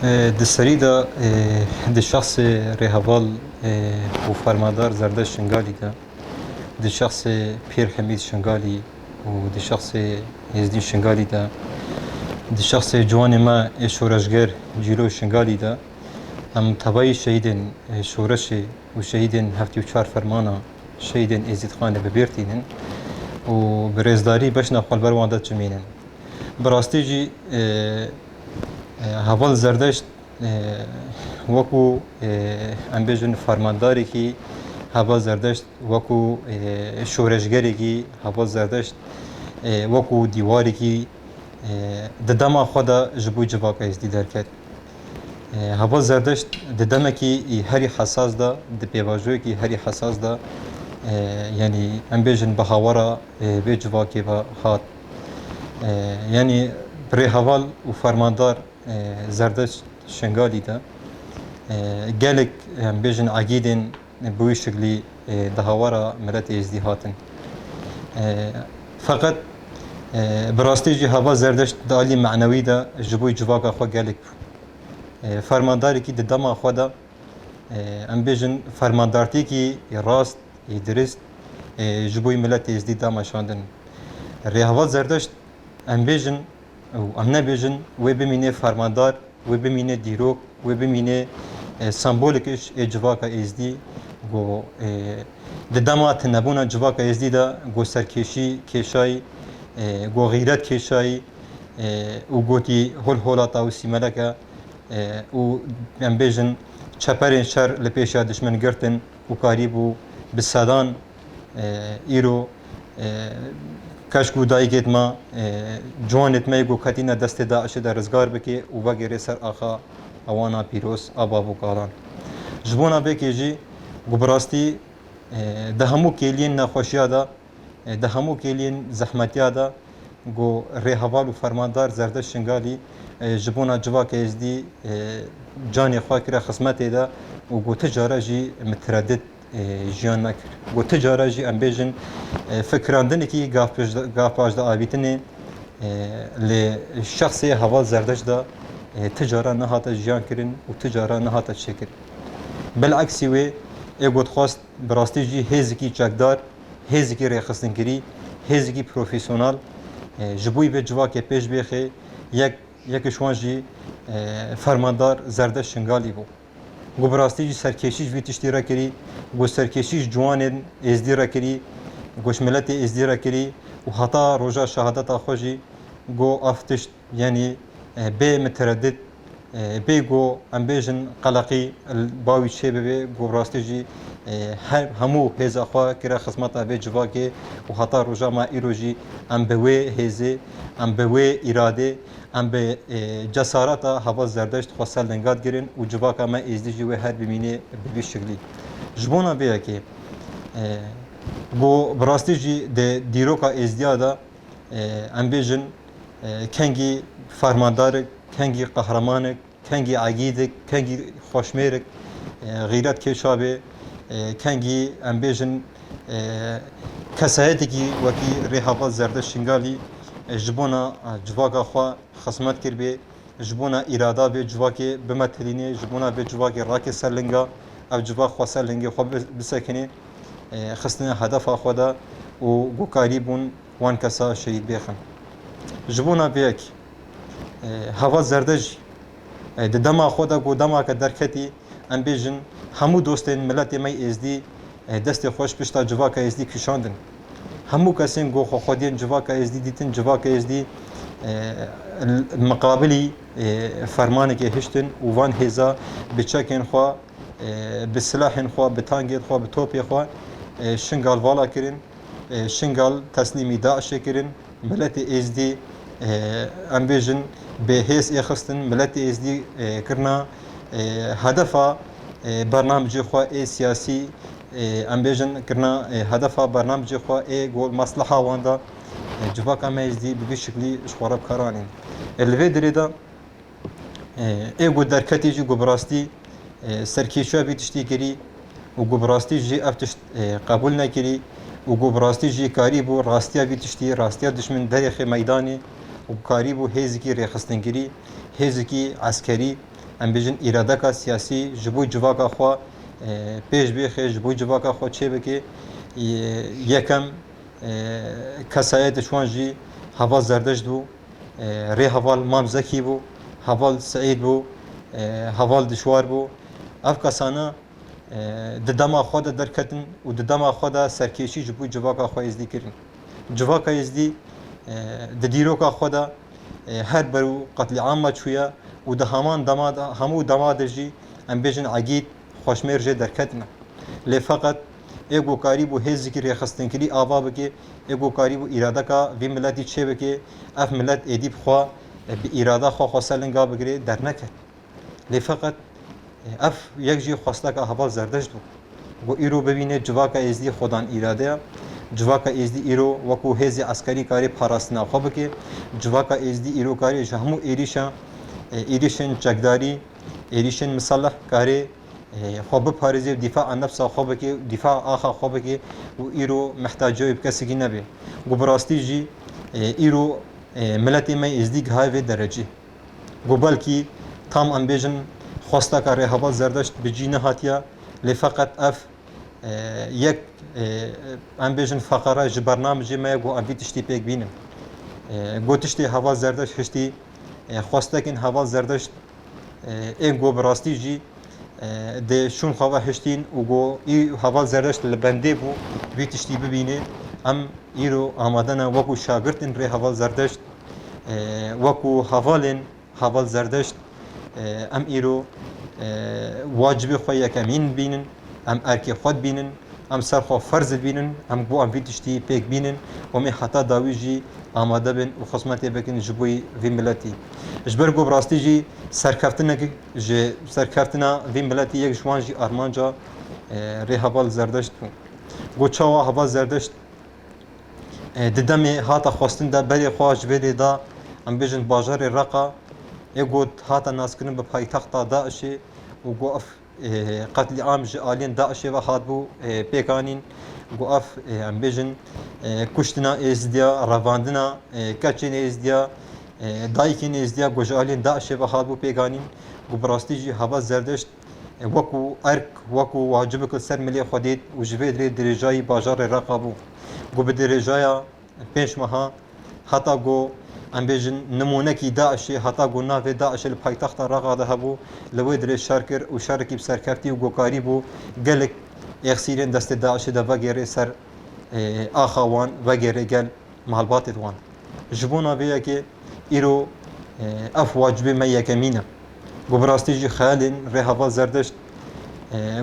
دسری دا د شخص رهوال و فرماندار زردشت شنگالی دا د شخص پیر حمید شنگالی و د شخص یزدی شنگالی دا د شخص جوان ما شورشگر جیلو شنگالی دا هم تبایی شهیدن شورش و شهیدن 74 فرمانا شهیدن ازید خانه ببیرتینن و برزداری بشنا خالبر وانده چمینن براستی جی هەڤڵ زەردەشت وەکو ئەم بێژن فەرماندارێکی هەڤڵ زەردەشت وەکو شۆرەژگەرێکی هەڤڵ زەردەشت وەکو دیوارێکی ددەما خۆدا ji bo civaka êzî derket. Hevol zerdeşt di demekî herî hesas da di pêvajoyekî herî hesas da yanî em bêjin bi hawara vê civakê ve hat. Yanî rêheval û fermandar زردشت شنگالی دا gelek em bêjin egîdên bi wî şeklî dihawara miletê êzdî hatin. Feqet bi rastî jî heva zerdeşt di alî meعنewî de ji bo civaka xwe gelek bû. Fermandarekî di dema xwe de em bêjin fermandartiyekî rast dirist ji bo miletê êzdî da meşandin. Rêheva zerdeşt em bêjin em nebêjin wê bimîne fermandar, wê bimîne dîrok, wê bimîne sembolîkiş ê civaka êzdî got di dema tinebûna civaka êzdî de got serkêşî kêşayî, got xîret kêşayî û gotî holholata û sîmeleke û em bêjin çeperên şer li pêşa dişmen girtin û karîbû bi sedan îro keşk û dayîkê me ciwanê me got ketîne destê Daişê de rizgar bike û vegere ser axa ewana pîroz a bavûkaran. Ji bona vêkê jî got bi rastî di hemû kêliyên nexweşiya de di hemû kêliyên zehmetiya de got rêheval û fermandar zerdeşt şingalî ji bona civaka êzdî canê xwe kire xizmetê de û got ti care jî mitireddit jiyan nekir. Got ti care jî em bêjin fikrandinekî gavpaj da avîtinê lê şexsê heval zerdeşt da ti cara nehate jiyan kirin û ti cara nehate çêkirin. Bilexsî wê ê got xwast bi rastî jî hêzekî çekdar, hêzekî rêxistinkerî, hêzekî profesyonal ji bo vê civakê pêş bêxe yekê wan jî fermandar zerdeşt şingalî bû. Got bi rastî jî serkêşî ji vî tiştî re kirî, got serkêşî ji ciwanên êzdî re kirî, got ji miletê êzdî re kirî û heta roja şehadeta xwe jî got ev tişt yanî bê mitireddit bê got em bêjin qeleqî bawî çê bibe got bi rastî jî hemû hêza xwe kire xizmeta vê civakê û heta roja me îro jî em bi wê hêzê em bi wê îradê em bi cesareta heva zerdeşt xwe ser lingat girin û civaka me êzdî jî wê her bimîne bi vî şeklî. Ji bona vê yekê got bi rastî jî di dîroka êzdiya de em bêjin kengî fermandarik, kengî qehremanik, kengî egîdik, kengî xweşmêrik, xîret kêşabê, kengî em bêjin kesayetekî wekî rêheval zerdeşt şingalî ji bona civaka xwe xizmet kiribê, ji bona îrada vê civakê bimetilînê, ji bona vê civakê rakê ser linga, ev civak xwe ser lingê xwe bisekinê, xistine hedefa xwe de û got karî bûn wan kesa şehîd bêxin. Ji bona vê yekê heva zerdeşt di dema xwe de got demake derketî em bêjin hemû dostên miletê me êzdî destê xwe ji pişta civaka êzdî kişandin. Hemû kesên got xwe xwediyên civaka êzdî dîtin civaka êzdî miqabilî fermanekê hiştin û van hêza bi çekên xwe bi silahên xwe bi tankên xwe bi topê xwe şingal vala kirin, şingal teslîmî Daişê kirin, miletê êzdî em bêjin bê hêz ê xistin, miletê êzdî kirina hedefa bernamecê xwe ê siyasî em bêjin kirina hedefa bernamecê xwe ê got mesliha wan da civaka me êzdî bi vî şeklî ji xwe re bikaranîn. Li vê dirê de ê got derketî jî got bi rastî serkêşiya vî tiştî kirî û got bi rastî jî ev tişt qebûl nekirî û got bi rastî jî karî bû rastiya vî tiştî, rastiya dişmin derêxê meydanê û karî bû hêzekî rêxistinkerî, hêzekî eskerî ام بیژن اراده کا سیاسی جبوی جواکا خو پیش بخه جبوی جواکا خو چه بکی یکم کسایت شوان جی هوا زردش دو ری هوال مام زکی بو هوال سعید بو هوال دشوار بو اف کسانا د دما خو د درکتن او د دما خو د سرکیشی جبوی جواکا خو ازدی کرن جواکا ازدی د دیروکا خو د هر برو قتل عام چویا و ده همان دماد همو دماد جی ام بیژن عگید خوشمیر جه درکتنا لی فقط ایگو کاری بو هزی کی ریخستن کری آوا بکی ایگو کاری بو اراده کا وی ملتی چه بکی اف ملت ایدیب خوا بی اراده خوا خواستلنگا بگیری در نکرد لی فقط اف یک جی خواسته که هوا زردش دو گو ایرو ببینه جواکا ازدی خودان اراده جواکا ازدی ایرو وکو هزی عسکری کاری پاراستنا خوا بکی جواکا ازدی ایرو کاری جهمو ایریشا ایریشن چکداری ایریشن مسلح کاری خواب پارزی و دفاع عن نفس خواب که دفاع آخا خواب که و ایرو محتاجه بکسی کی نبی گو براستی جی ایرو ملت ما ازدیگ های و درجه گو بلکی تام ام بیژن خواسته کاری هوا زردشت بجی نهاتیا لی فقط اف یک ام بیژن فقره جی برنامجی ما گو ام تشتی پیک بینم گو تشتی هوا زردشت هشتی خواسته کن هوا زردشت این گو براستی جی ده شون خواه هشتین و گو ای هوا زردشت لبنده بو بیتشتی ببینه ام ایرو آمادن وکو شاگردن ری هوا زردشت وکو حوالن هوا زردشت ام ایرو واجب خواه یکمین بینن ام ارکی خود بینن ام سرخوا فرض بینن ام گو ام بیتشتی پیک بینن و می حتا داوی جی آماده بین و خصمتی بکن جبوی وی ملتی جبر گو براستی جی سرکفتنا وی ملتی یک جوان جی آرمانجا ری هوال زردشت بو گو چاوا هوال زردشت ددمی هاتا خواستن دا بری خواه جبری دا ام بیژن باجار رقا یگو هاتا ناسکنن به پایتخت داعشی و گو اف قتل عام جی آلین داعشی و هات بو پیکانین گو اف ام بیژن کشتنا ازدیا رواندنا کچین ازدیا دایکین ازدیا گوجالین داعش و هابو پیگانین گو براستی جی هوا زردشت وکو ارک وکو واجب کل سر ملی خودید و جوید ری درجای باجار رقابو گو به درجای پنج ماها حتی گو ام بیژن نمونه کی داعش حتی گو ناو داعش الپایتخت رقا ده هبو لوید ری شارکر و شارکی بسرکفتی و گو کاری بو گلک اخسیرین دست داعش ده وگیره سر آخوان وگیره گل محلبات دوان جبونا بیا که ایرو اف واجب ما یکمینه گو براستی جی خیالین ری هوا زردشت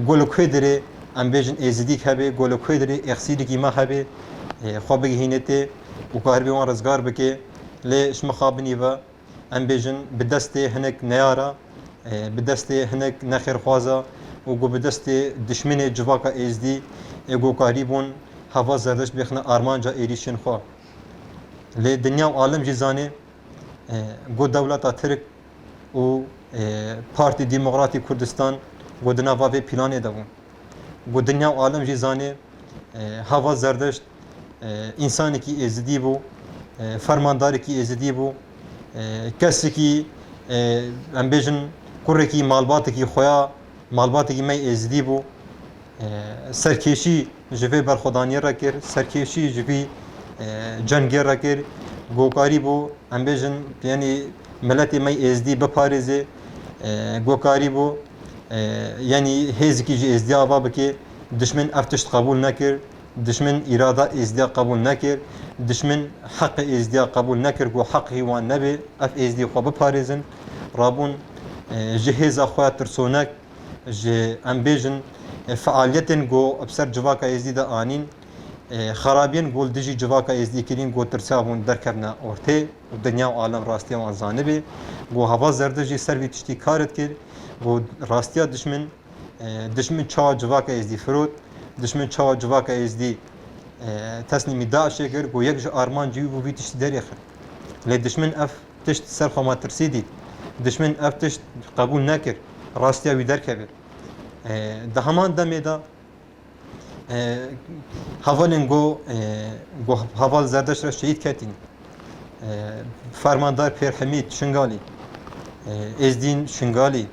گولو کوی داره ام بیژن ازدیک هبه گولو کوی داره اخسیری کی ما هبه خواب هینته و کار بیوان رزگار بکه لی شما خوابنی و ام بیژن به دست هنک نیارا به دست هنک نخیر خوازا و گو به دست دشمن جواکا ازدی گو کاری بون هوا زردشت بخنه آرمانجا ایریشن خواه لی دنیا و عالم جزانه گو دولت ترک و پارتی دموکراتی کردستان گو دناوا و پلانه دوون گو دنیا و عالم جزانه هوا زردشت انسانی کی ازدی بو فرمانداری کی ازدی بو کسی کی ام بیژن کوره کی مالبات کی خویا مالبات کی می ازدی بو سرکشی جوی برخودانی را کر سرکشی جوی جنگی را کر گوکاری بو ام بیژن یعنی ملت می ازدی بپارزه گوکاری بو یعنی هزی کی ازدی آوا بکی دشمن افتشت قبول نکر دشمن اراده ازدی قبول نکر دشمن حق ازدی قبول نکر گو حق هیوان نبی اف ازدی خو بپارزن رابون جهاز اخوات ترسونک جه ام بیژن فعالیتن گو ابسر جواکا ازدی دا آنین خرابین گول دیجی جواکا ازدی کرین گو ترسابون درکبنا اورته و دنیا و عالم راستی وان زانبی گو هوا زردجی سروی تشتی کارت کر گو راستیا دشمن چا جواکا ازدی فرود دشمن چا جواکا ازدی تسلیمی داعش کر گو یک آرمان جیو بو بی تشتی دریخه لی دشمن اف تشت سرخوا ما ترسیدی دشمن اف تشت قبول نکر راستیا وی درکبر ده همان دمه دا havalin go haval zerdeş ra şehit ketin fermandar Pir Hamid Şingali Ezdin Şingali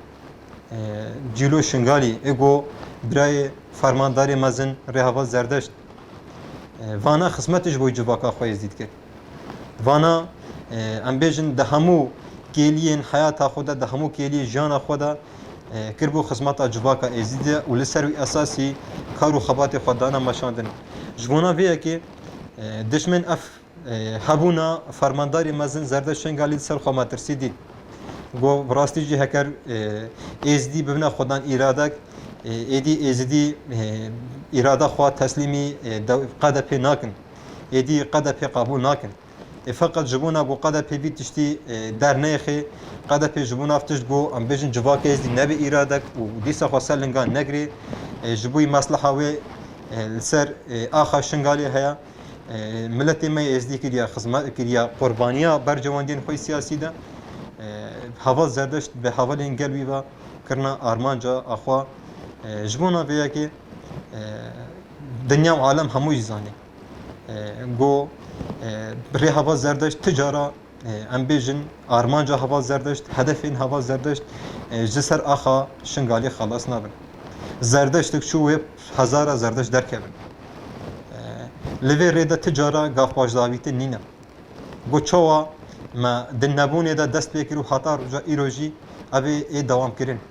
جیلو شنگالی اگو برای فرمانداری مزن رهوا زردشت وانا خدمتش بوی جواکا خواه ازدید کرد وانا ام بیجن ده همو کلیین حیات خدا ده همو کلی جان خدا کربو خدمت جواکا ازدیده و لسروی اساسی کارو خبات خدانا مشاندن جوانا ویه که دشمن اف هبونا فرمانداری مزن زردشت شنگالی سر خو مترسی دید گو براستی جی هکر ازدی ببنا خودان ایرادک ایدی ازدی اراده خوا تسلیمی قده پی ناکن ایدی قده پی قبول ناکن فقط جبونا گو قده پی بی تشتی در نیخی قده پی جبونا افتش گو ام بیجن جواک ازدی نبی ایرادک و دیسا خوا سلنگان نگری جبوی مصلحه وی لسر آخا شنگالی هیا ملتی می ازدی کریا خدمت کریا قربانیا بر جواندین خوی سیاسی ده هوا زردشت به حوال انگل بیوا کرنا آرمانجا اخوا جبونا بیا که دنیا و عالم هموی زانی گو بری هوا زردشت تجارا ام بیجن آرمانجا هوا زردشت هدف این هوا زردشت جسر آخا شنگالی خلاص نبن زردشت شو هزار زردشت درکبن لوی ریده تجارا گاف باجداویت نینه گو چوا ما دن نبونه دا دست بکرو خطر جا ایروجی اوی ای دوام کرن